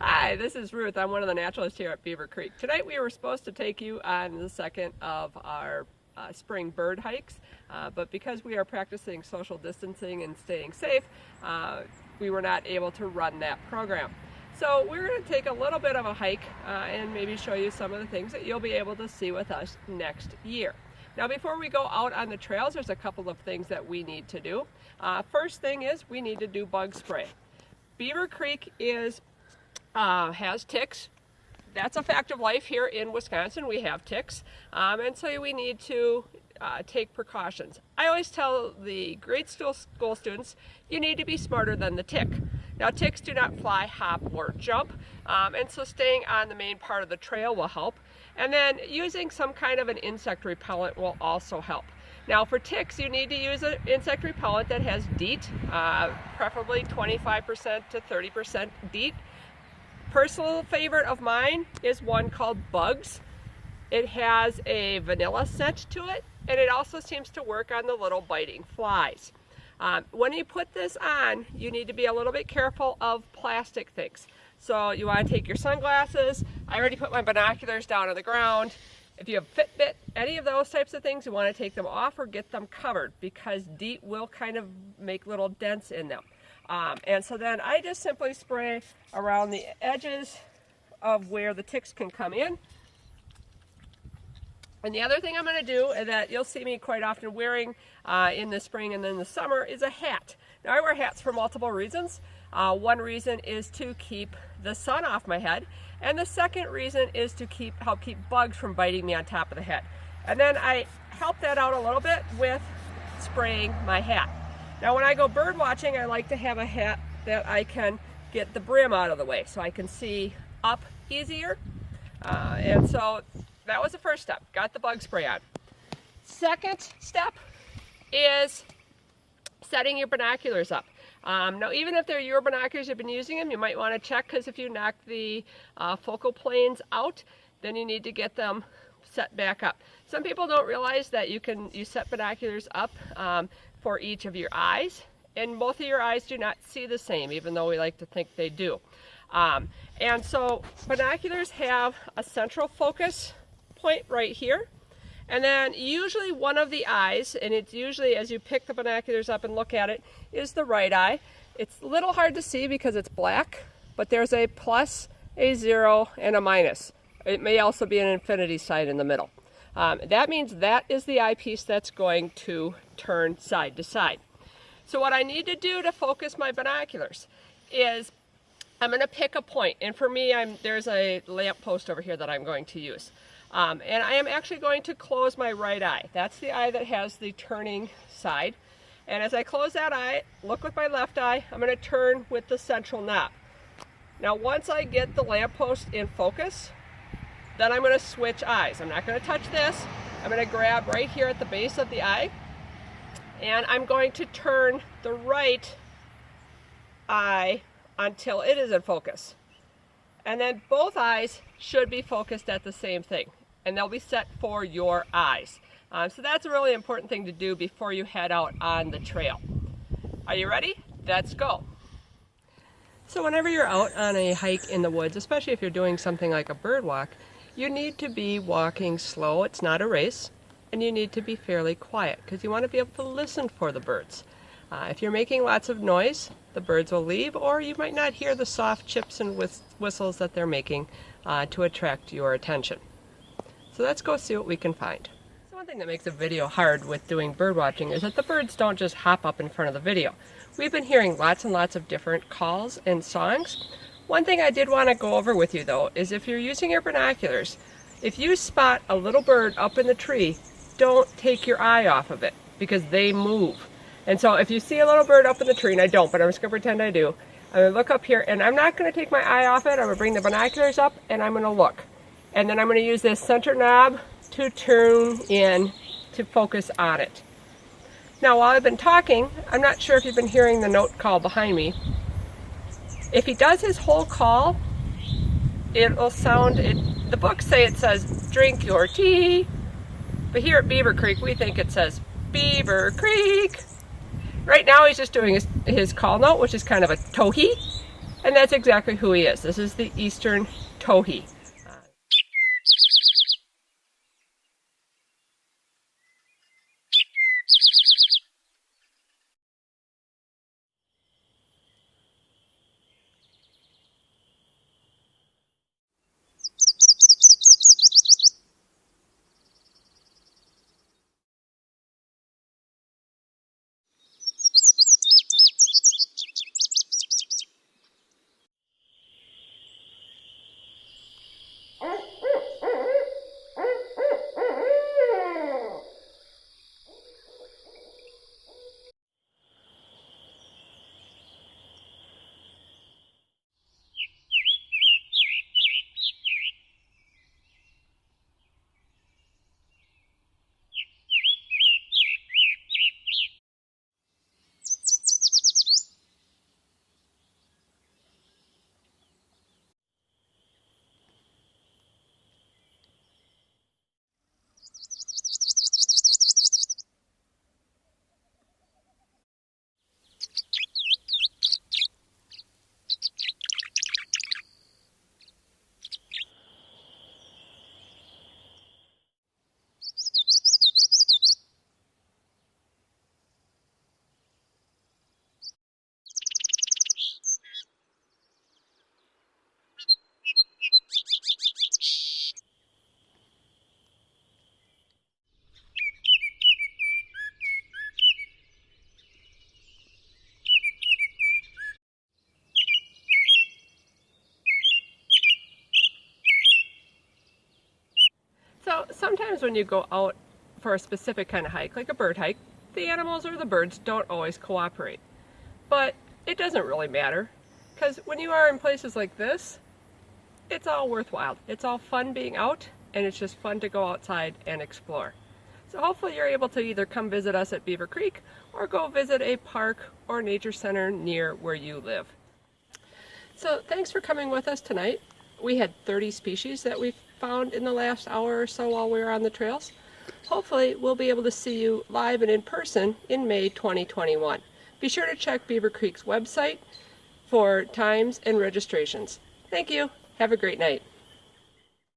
Hi, this is Ruth. I'm one of the naturalists here at Beaver Creek. Tonight we were supposed to take you on the second of our spring bird hikes, but because we are practicing social distancing and staying safe, we were not able to run that program. So we're going to take a little bit of a hike and maybe show you some of the things that you'll be able to see with us next year. Now before we go out on the trails, there's a couple of things that we need to do. First thing is we need to do bug spray. Beaver Creek has ticks. That's a fact of life here in Wisconsin. We have ticks, and so we need to take precautions. I always tell the grade school students, you need to be smarter than the tick. Now ticks do not fly, hop, or jump, and so staying on the main part of the trail will help. And then using some kind of an insect repellent will also help. Now for ticks, you need to use an insect repellent that has DEET, preferably 25% to 30% DEET. Personal favorite of mine is one called Bugs. It has a vanilla scent to it, and it also seems to work on the little biting flies. When you put this on, you need to be a little bit careful of plastic things. So you want to take your sunglasses. I already put my binoculars down on the ground. If you have Fitbit, any of those types of things, you want to take them off or get them covered because DEET will kind of make little dents in them. And so then I just simply spray around the edges of where the ticks can come in. And the other thing I'm going to do, and that you'll see me quite often wearing in the spring and then the summer, is a hat. Now I wear hats for multiple reasons. One reason is to keep the sun off my head, and the second reason is to help keep bugs from biting me on top of the head. And then I help that out a little bit with spraying my hat. Now when I go bird watching, I like to have a hat that I can get the brim out of the way so I can see up easier. And so that was the first step, got the bug spray on. Second step is setting your binoculars up. Now even if they're your binoculars, you've been using them, you might want to check, because if you knock the focal planes out, then you need to get them set back up. Some people don't realize that you set binoculars up for each of your eyes, and both of your eyes do not see the same, even though we like to think they do. And so binoculars have a central focus point right here, and then usually one of the eyes, and it's usually as you pick the binoculars up and look at it, is the right eye. It's a little hard to see because it's black, but there's a plus, a 0, and a minus. It may also be an infinity sign in the middle. That means that is the eyepiece that's going to turn side to side. So what I need to do to focus my binoculars is I'm going to pick a point, and for me there's a lamp post over here that I'm going to use. And I am actually going to close my right eye. That's the eye that has the turning side. And as I close that eye, look with my left eye, I'm going to turn with the central knob. Now once I get the lamppost in focus, then I'm going to switch eyes. I'm not going to touch this. I'm going to grab right here at the base of the eye, and I'm going to turn the right eye until it is in focus. And then both eyes should be focused at the same thing, and they'll be set for your eyes. So that's a really important thing to do before you head out on the trail. Are you ready? Let's go. So whenever you're out on a hike in the woods, especially if you're doing something like a bird walk, you need to be walking slow. It's not a race, and you need to be fairly quiet because you want to be able to listen for the birds. If you're making lots of noise, the birds will leave, or you might not hear the soft chips and whistles that they're making to attract your attention. So let's go see what we can find. So one thing that makes a video hard with doing bird watching is that the birds don't just hop up in front of the video. We've been hearing lots and lots of different calls and songs. One thing I did want to go over with you though is if you're using your binoculars, if you spot a little bird up in the tree, don't take your eye off of it because they move. And so if you see a little bird up in the tree, and I don't, but I'm just going to pretend I do, I'm going to look up here, and I'm not going to take my eye off it. I'm going to bring the binoculars up, and I'm going to look. And then I'm going to use this center knob to turn in to focus on it. Now while I've been talking, I'm not sure if you've been hearing the note call behind me. If he does his whole call, it will sound, the books say it says, drink your tea. But here at Beaver Creek, we think it says, Beaver Creek. Right now he's just doing his call note, which is kind of a towhee. And that's exactly who he is. This is the eastern towhee. So sometimes when you go out for a specific kind of hike, like a bird hike, the animals or the birds don't always cooperate. But it doesn't really matter, because when you are in places like this, it's all worthwhile. It's all fun being out, and it's just fun to go outside and explore. So hopefully you're able to either come visit us at Beaver Creek or go visit a park or nature center near where you live. So thanks for coming with us tonight. We had 30 species that we found in the last hour or so while we were on the trails. Hopefully we'll be able to see you live and in person in May 2021. Be sure to check Beaver Creek's website for times and registrations. Thank you. Have a great night.